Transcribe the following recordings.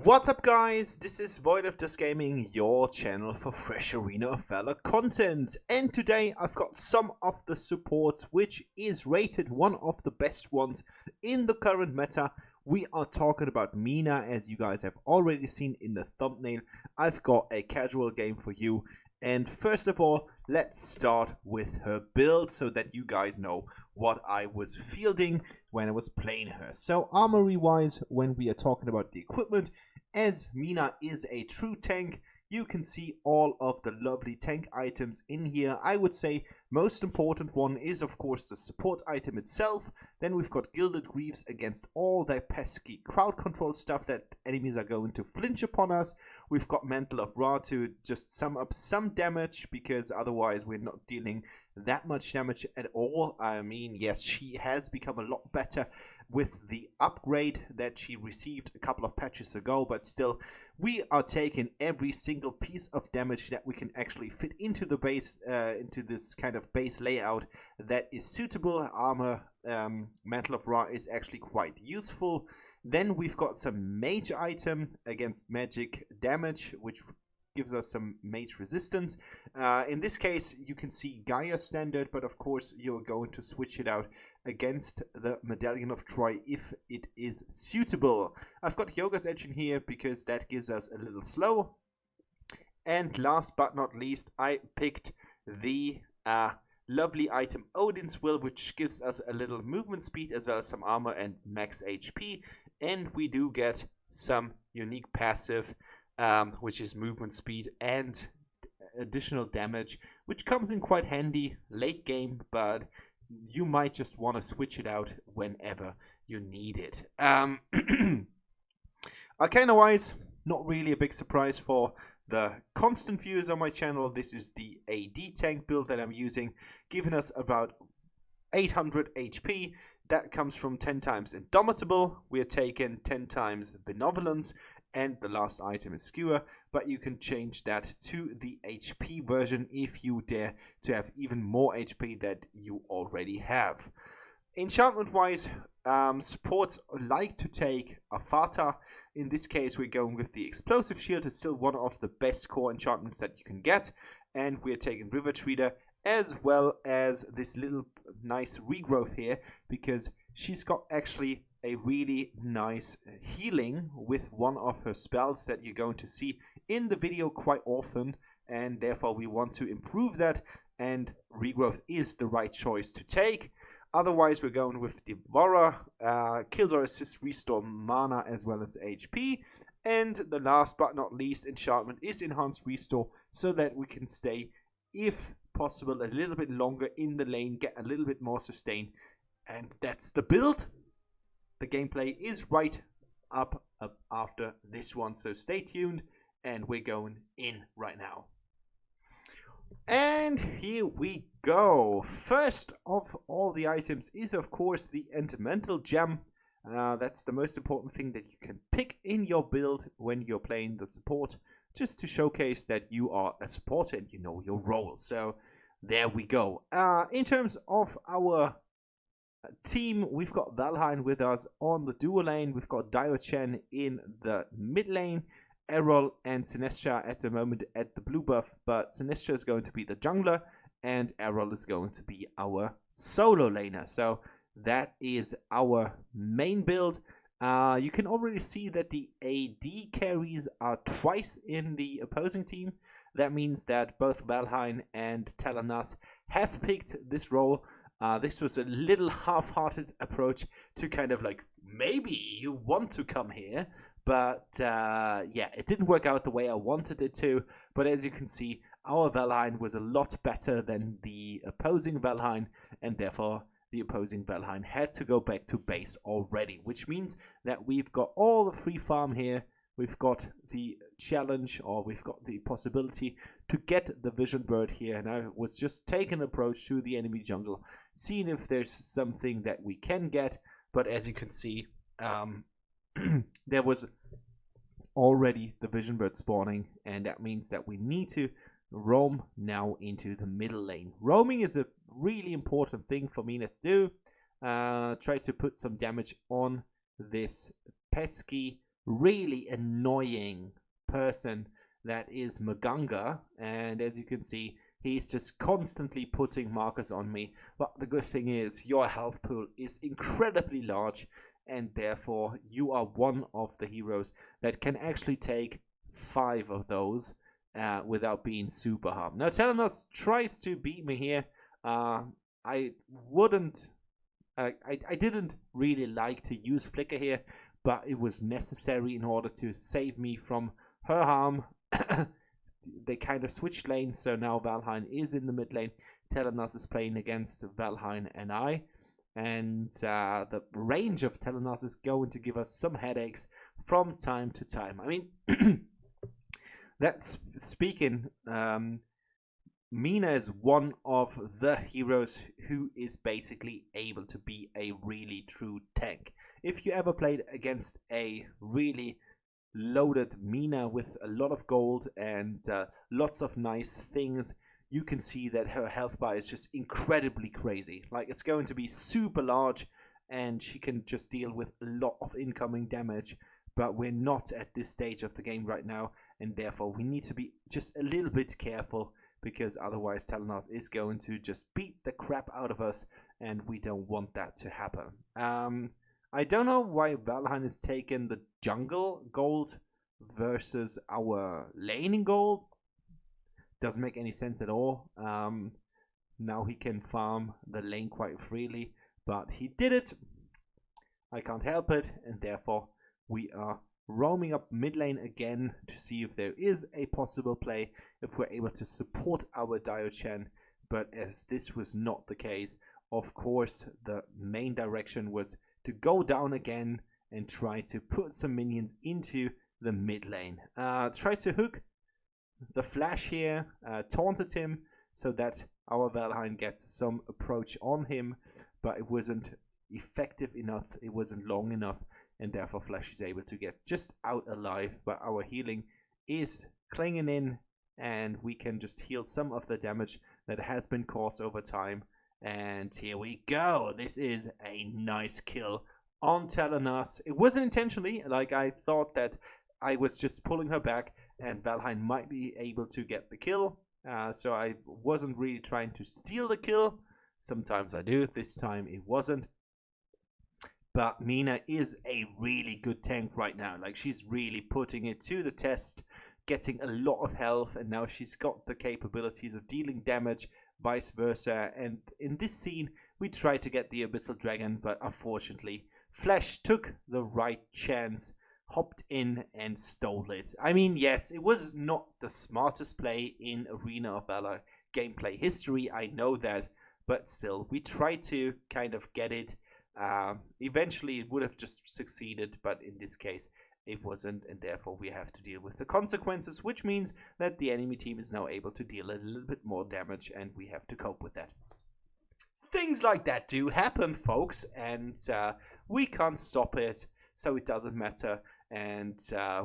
What's up guys, this is Void of Just Gaming, your channel for fresh Arena of Valor content, and today I've got some of the supports which is rated one of the best ones in the current meta. We are talking about Mina, as you guys have already seen in the thumbnail. I've got a casual game for you, and first of all, let's start with her build so that you guys know what I was fielding when I was playing her. So armory wise, when we are talking about the equipment, as Mina is a true tank, you can see all of the lovely tank items in here. I would say most important one is of course the support item itself. Then we've got Gilded Greaves against all that pesky crowd control stuff that enemies are going to flinch upon us. We've got Mantle of Ra to just sum up some damage, because otherwise we're not dealing that much damage at all. I mean, yes, she has become a lot better with the upgrade that she received a couple of patches ago, but still we are taking every single piece of damage that we can actually fit into the base, into this kind of base layout that is suitable. Armor, Mantle of Ra is actually quite useful. Then we've got some mage item against magic damage, which gives us some mage resistance. In this case, you can see Gaia standard, but of course you're going to switch it out against the Medallion of Troy if it is suitable. I've got Yoga's Edge in here because that gives us a little slow. And last but not least, I picked the lovely item Odin's Will, which gives us a little movement speed as well as some armor and max HP. And we do get some unique passive, which is movement speed and additional damage, which comes in quite handy late game, but you might just want to switch it out whenever you need it. Arcana wise, not really a big surprise for the constant viewers on my channel. This is the AD tank build that I'm using, giving us about 800 HP. That comes from 10 times Indomitable. We're taking 10 times Benevolence, and the last item is Skewer, but you can change that to the HP version if you dare to have even more HP that you already have. Enchantment wise, supports like to take a Fata. In this case, we're going with the Explosive Shield. It's still one of the best core enchantments that you can get, and we're taking River Treader as well as this little nice regrowth here, because she's got actually a really nice healing with one of her spells that you're going to see in the video quite often, and therefore we want to improve that, and regrowth is the right choice to take. Otherwise, we're going with Devourer, kills or assists, restore mana as well as HP, and the last but not least enchantment is Enhanced Restore, so that we can stay, if possible, a little bit longer in the lane, get a little bit more sustain, and that's the build. The gameplay is right up after this one, so stay tuned, and we're going in right now. And here we go. First of all the items is of course the Elemental Gem. That's the most important thing that you can pick in your build when you're playing the support, just to showcase that you are a supporter and you know your role. So there we go. In terms of our team, we've got Valheim with us on the duo lane. We've got Diochen in the mid lane, Errol and Sinestra at the moment at the blue buff, but Sinestra is going to be the jungler and Errol is going to be our solo laner. So that is our main build. You can already see that the AD carries are twice in the opposing team. That means that both Valheim and Talanas have picked this role. This was a little half-hearted approach to kind of like, maybe you want to come here, but yeah, it didn't work out the way I wanted it to. But as you can see, our Valheim was a lot better than the opposing Valheim, and therefore the opposing Valheim had to go back to base already, which means that we've got all the free farm here. We've got the challenge, or we've got the possibility to get the Vision Bird here, and I was just taking an approach to the enemy jungle, seeing if there's something that we can get. But as you can see, there was already the Vision Bird spawning, and that means that we need to roam now into the middle lane. Roaming is a really important thing for Mina to do. Try to put some damage on this pesky really annoying person that is Maganga, and as you can see, he's just constantly putting markers on me. But the good thing is your health pool is incredibly large, and therefore you are one of the heroes that can actually take 5 of those without being super harmed. Now Telenos tries to beat me here. I wouldn't I didn't really like to use Flicker here, but it was necessary in order to save me from her harm. They kind of switched lanes, so now Valheim is in the mid lane. Telenas is playing against Valheim and I. And the range of Telenas is going to give us some headaches from time to time. I mean, that's speaking. Mina is one of the heroes who is basically able to be a really true tank. If you ever played against a really loaded Mina with a lot of gold and lots of nice things, you can see that her health bar is just incredibly crazy. Like, it's going to be super large and she can just deal with a lot of incoming damage. But we're not at this stage of the game right now, and therefore we need to be just a little bit careful, because otherwise Telenas is going to just beat the crap out of us, and we don't want that to happen. I don't know why Valheim is taking the jungle gold versus our laning gold. Doesn't make any sense at all. Now he can farm the lane quite freely, but he did it. I can't help it, and therefore we are roaming up mid lane again to see if there is a possible play, if we're able to support our Dio-Chan. But as this was not the case, of course the main direction was to go down again and try to put some minions into the mid lane. Try to hook the flash here, taunted him so that our Valheim gets some approach on him, but it wasn't effective enough, it wasn't long enough, and therefore Flash is able to get just out alive. But our healing is clinging in, and we can just heal some of the damage that has been caused over time. And here we go. This is a nice kill on Telenas. It wasn't intentionally. Like, I thought that I was just pulling her back and Valheim might be able to get the kill. So I wasn't really trying to steal the kill. Sometimes I do. This time it wasn't. But Mina is a really good tank right now. Like, she's really putting it to the test, getting a lot of health, and now she's got the capabilities of dealing damage, vice versa. And in this scene, we tried to get the Abyssal Dragon, but unfortunately, Flash took the right chance, hopped in and stole it. I mean, yes, it was not the smartest play in Arena of Valor gameplay history, I know that, but still, we tried to kind of get it. Eventually it would have just succeeded, but in this case it wasn't, and therefore we have to deal with the consequences, which means that the enemy team is now able to deal a little bit more damage, and we have to cope with that. Things like that do happen, folks, and we can't stop it, so it doesn't matter, and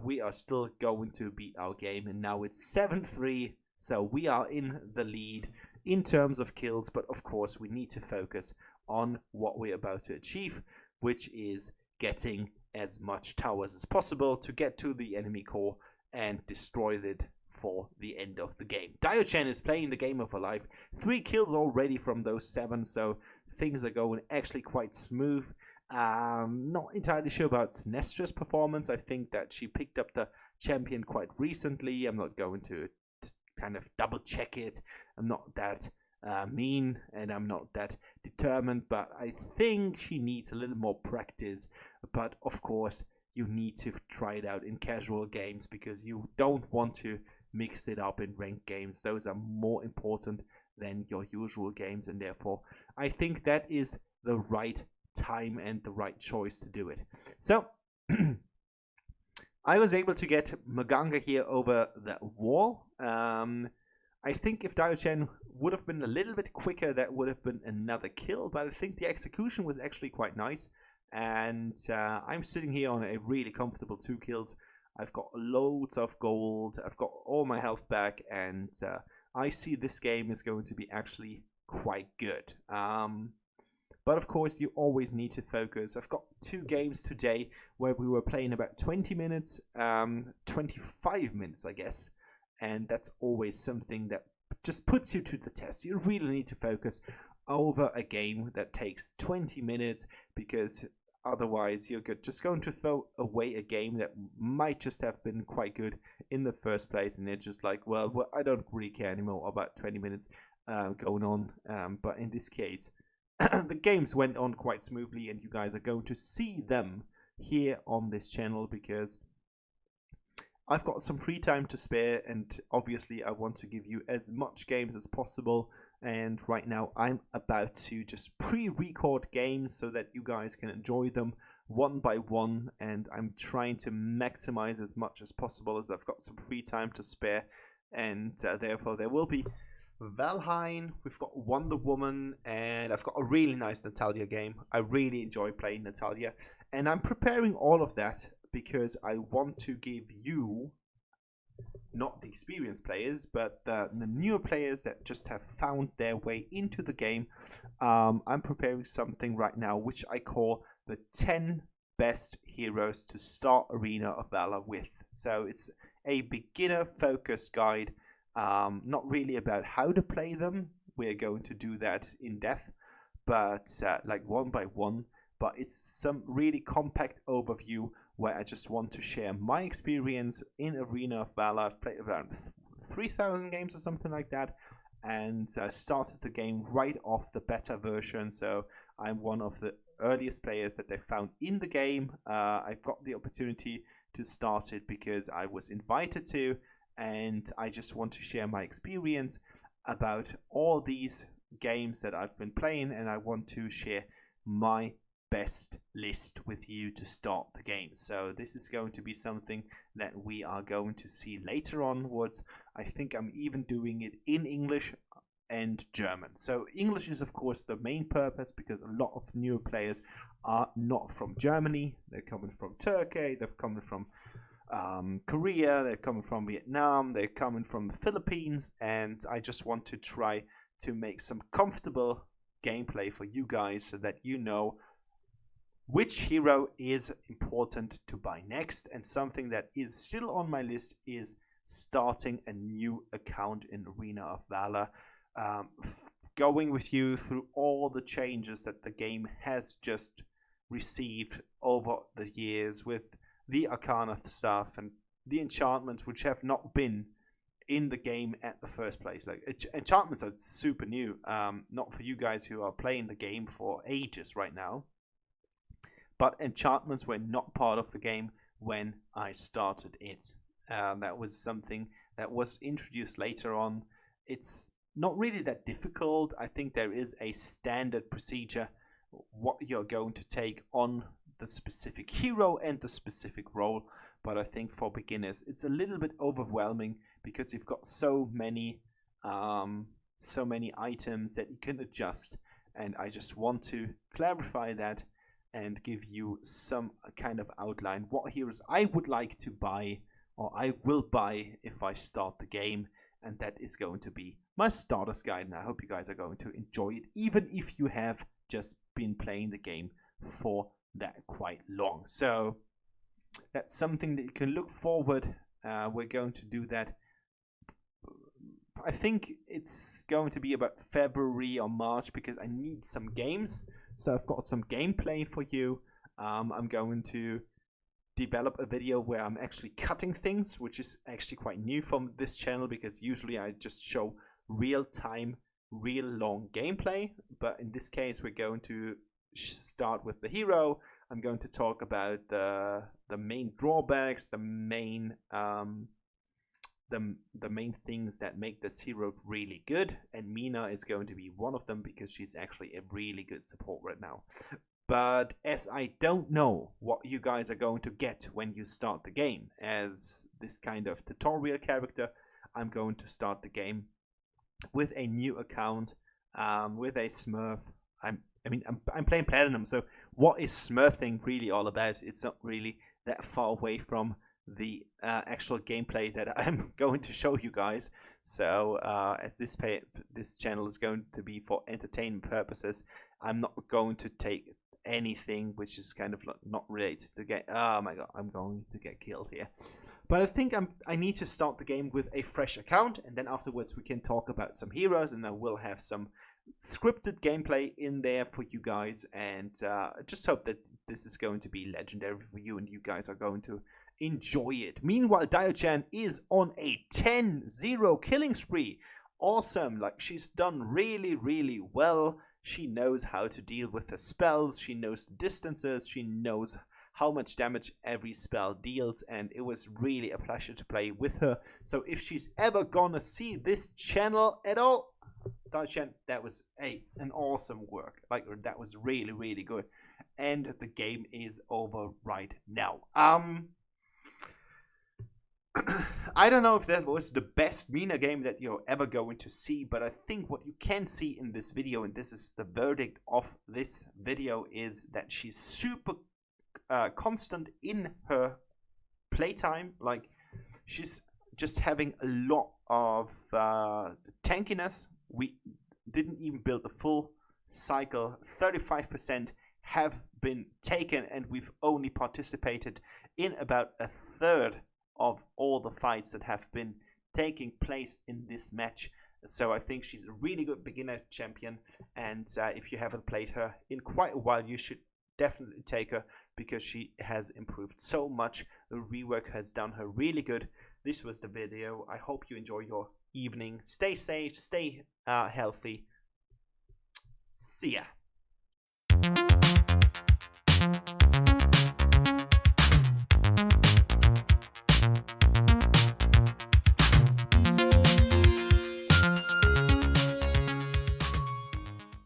we are still going to beat our game. And now it's 7-3, so we are in the lead in terms of kills, but of course we need to focus on what we're about to achieve, which is getting as much towers as possible to get to the enemy core and destroy it for the end of the game. Dio-Chan is playing the game of her life. 3 kills already from those 7, so things are going actually quite smooth. Not entirely sure about Sinestra's performance. I think that she picked up the champion quite recently. I'm not going to kind of double check it. I'm not that mean, and I'm not that determined, but I think she needs a little more practice. But of course you need to try it out in casual games, because you don't want to mix it up in ranked games. Those are more important than your usual games, and therefore I think that is the right time and the right choice to do it. So I was able to get Maganga here over that wall. I think if Dio-Chan would have been a little bit quicker, that would have been another kill, but I think the execution was actually quite nice. And I'm sitting here on a really comfortable 2 kills. I've got loads of gold, I've got all my health back, and I see this game is going to be actually quite good. But of course, you always need to focus. I've got 2 games today where we were playing about 20 minutes, 25 minutes, I guess. And that's always something that just puts you to the test. You really need to focus over a game that takes 20 minutes, because otherwise you're just going to throw away a game that might just have been quite good in the first place, and it's just like, well, I don't really care anymore about 20 minutes going on. But in this case, the games went on quite smoothly, and you guys are going to see them here on this channel because I've got some free time to spare, and obviously I want to give you as much games as possible. And right now I'm about to just pre-record games so that you guys can enjoy them one by one, and I'm trying to maximize as much as possible as I've got some free time to spare. And therefore there will be Valheim, we've got Wonder Woman, and I've got a really nice Natalia game. I really enjoy playing Natalia, and I'm preparing all of that because I want to give you, not the experienced players, but the newer players that just have found their way into the game. I'm preparing something right now which I call the 10 best heroes to start Arena of Valor with. So it's a beginner focused guide, not really about how to play them. We're going to do that in depth, but like one by one. But it's some really compact overview where I just want to share my experience in Arena of Valor. I've played around 3,000 games or something like that, and started the game right off the beta version. So I'm one of the earliest players that they found in the game. I got the opportunity to start it because I was invited to, and I just want to share my experience about all these games that I've been playing, and I want to share my best list with you to start the game. So this is going to be something that we are going to see later onwards. I think I'm even doing it in English and German. So English is of course the main purpose because a lot of newer players are not from Germany. They're coming from Turkey, they're coming from Korea, they're coming from Vietnam, they're coming from the Philippines, and I just want to try to make some comfortable gameplay for you guys so that you know which hero is important to buy next. And something that is still on my list is starting a new account in Arena of Valor, going with you through all the changes that the game has just received over the years with the Arcana stuff and the enchantments which have not been in the game at the first place. Like enchantments are super new, not for you guys who are playing the game for ages right now. But enchantments were not part of the game when I started it. That was something that was introduced later on. It's not really that difficult. I think there is a standard procedure what you're going to take on the specific hero and the specific role. But I think for beginners, it's a little bit overwhelming because you've got so many items that you can adjust. And I just want to clarify that and give you some kind of outline what heroes I would like to buy, or I will buy if I start the game. And that is going to be my starters guide, and I hope you guys are going to enjoy it, even if you have just been playing the game for that quite long. So that's something that you can look forward. We're going to do that. I think it's going to be about February or March because I need some games. So I've got some gameplay for you. I'm going to develop a video where I'm actually cutting things, which is actually quite new from this channel because usually I just show real-time, real long gameplay. But in this case, we're going to start with the hero. I'm going to talk about the main drawbacks, the main things that make this hero really good, and Mina is going to be one of them because she's actually a really good support right now. But as I don't know what you guys are going to get when you start the game as this kind of tutorial character, I'm going to start the game with a new account, with a Smurf. I'm playing Platinum, so what is Smurfing really all about? It's not really that far away from the actual gameplay that I'm going to show you guys. So as this channel is going to be for entertainment purposes, I'm not going to take anything which is kind of not related to get. Oh my god, I'm going to get killed here. But I think I need to start the game with a fresh account, and then afterwards we can talk about some heroes, and I will have some scripted gameplay in there for you guys, and just hope that this is going to be legendary for you and you guys are going to enjoy it. Meanwhile, Dio-chan is on a 10-0 killing spree. Awesome. Like, she's done really well. She knows how to deal with the spells, she knows the distances, she knows how much damage every spell deals, and it was really a pleasure to play with her. So if she's ever gonna see this channel at all, Dio-chan, that was an awesome work. Like, that was really good. And the game is over right now. I don't know if that was the best Mina game that you're ever going to see, but I think what you can see in this video, and this is the verdict of this video, is that she's super constant in her playtime. Like, she's just having a lot of tankiness. We didn't even build the full cycle. 35% have been taken, and we've only participated in about a third of all the fights that have been taking place in this match. So I think she's a really good beginner champion, and if you haven't played her in quite a while, you should definitely take her, because she has improved so much. The rework has done her really good. This was the video. I hope you enjoy your evening. Stay safe, stay healthy. See ya.